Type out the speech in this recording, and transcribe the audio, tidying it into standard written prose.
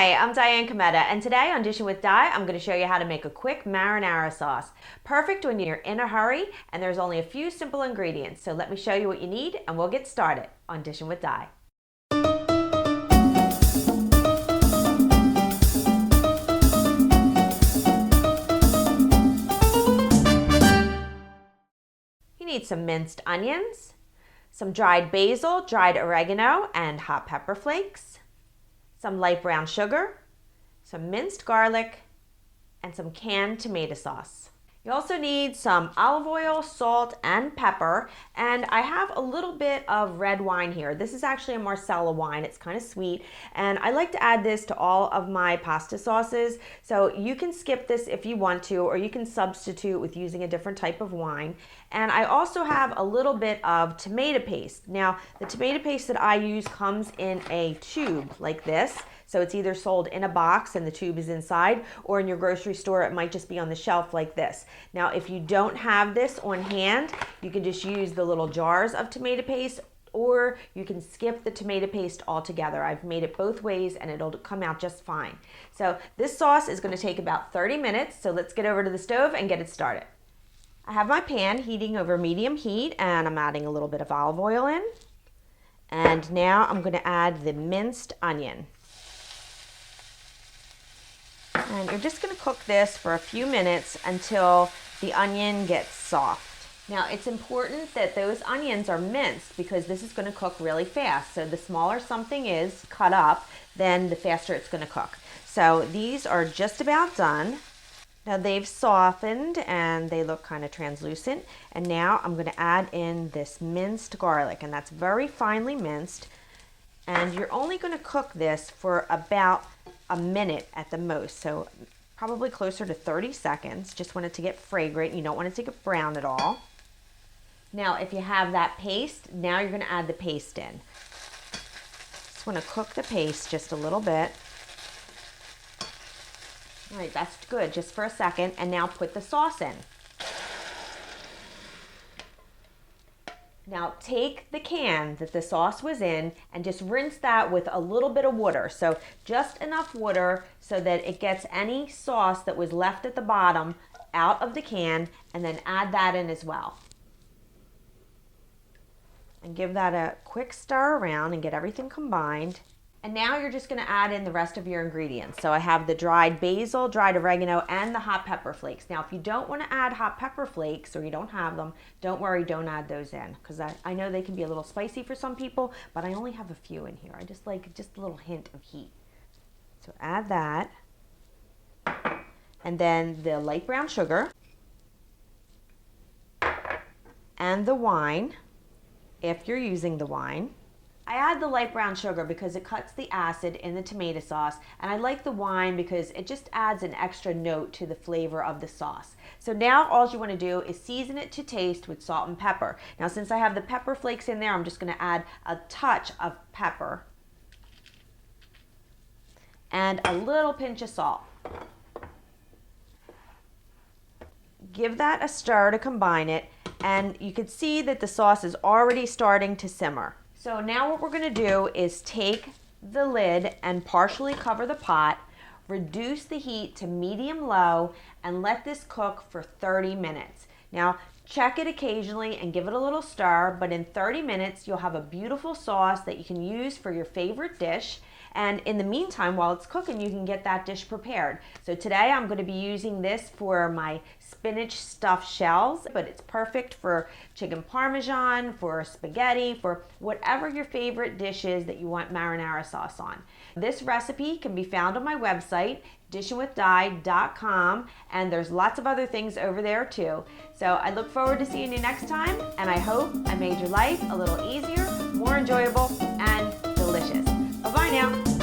Hi, I'm Diane Kometa, and today on Dishin with Di, I'm going to show you how to make a quick marinara sauce. Perfect when you're in a hurry and there's only a few simple ingredients. So let me show you what you need and we'll get started on Dishin with Di. You need some minced onions, some dried basil, dried oregano, and hot pepper flakes, some light brown sugar, some minced garlic, and some canned tomato sauce. You also need some olive oil, salt, and pepper, and I have a little bit of red wine here. This is actually a Marsala wine. It's kind of sweet, and I like to add this to all of my pasta sauces, so you can skip this if you want to, or you can substitute with using a different type of wine. And I also have a little bit of tomato paste. Now, the tomato paste that I use comes in a tube like this. So it's either sold in a box and the tube is inside, or in your grocery store it might just be on the shelf like this. Now if you don't have this on hand, you can just use the little jars of tomato paste, or you can skip the tomato paste altogether. I've made it both ways and it'll come out just fine. So this sauce is going to take about 30 minutes, so let's get over to the stove and get it started. I have my pan heating over medium heat and I'm adding a little bit of olive oil in. And now I'm going to add the minced onion. And you're just going to cook this for a few minutes until the onion gets soft. Now it's important that those onions are minced because this is going to cook really fast. So the smaller something is cut up, then the faster it's going to cook. So these are just about done. Now they've softened and they look kind of translucent. And now I'm going to add in this minced garlic, and that's very finely minced. And you're only going to cook this for about a minute at the most, so probably closer to 30 seconds. Just want it to get fragrant. You don't want it to get brown at all. Now if you have that paste, now you're going to add the paste in. Just want to cook the paste just a little bit. All right, that's good, just for a second, and now put the sauce in. Now take the can that the sauce was in and just rinse that with a little bit of water. So just enough water so that it gets any sauce that was left at the bottom out of the can, and then add that in as well. And give that a quick stir around and get everything combined. And now you're just going to add in the rest of your ingredients. So I have the dried basil, dried oregano, and the hot pepper flakes. Now if you don't want to add hot pepper flakes, or you don't have them, don't worry, don't add those in. Because I know they can be a little spicy for some people, but I only have a few in here. I just like just a little hint of heat. So add that. And then the light brown sugar. And the wine, if you're using the wine. I add the light brown sugar because it cuts the acid in the tomato sauce, and I like the wine because it just adds an extra note to the flavor of the sauce. So now all you want to do is season it to taste with salt and pepper. Now since I have the pepper flakes in there, I'm just going to add a touch of pepper and a little pinch of salt. Give that a stir to combine it, and you can see that the sauce is already starting to simmer. So now what we're going to do is take the lid and partially cover the pot, reduce the heat to medium-low, and let this cook for 30 minutes. Now check it occasionally and give it a little stir, but in 30 minutes you'll have a beautiful sauce that you can use for your favorite dish. And in the meantime, while it's cooking, you can get that dish prepared. So today I'm going to be using this for my spinach stuffed shells, but it's perfect for chicken parmesan, for spaghetti, for whatever your favorite dish is that you want marinara sauce on. This recipe can be found on my website, dishinwithdi.com, and there's lots of other things over there too. So I look forward to seeing you next time, and I hope I made your life a little easier, more enjoyable, and delicious. Bye-bye now.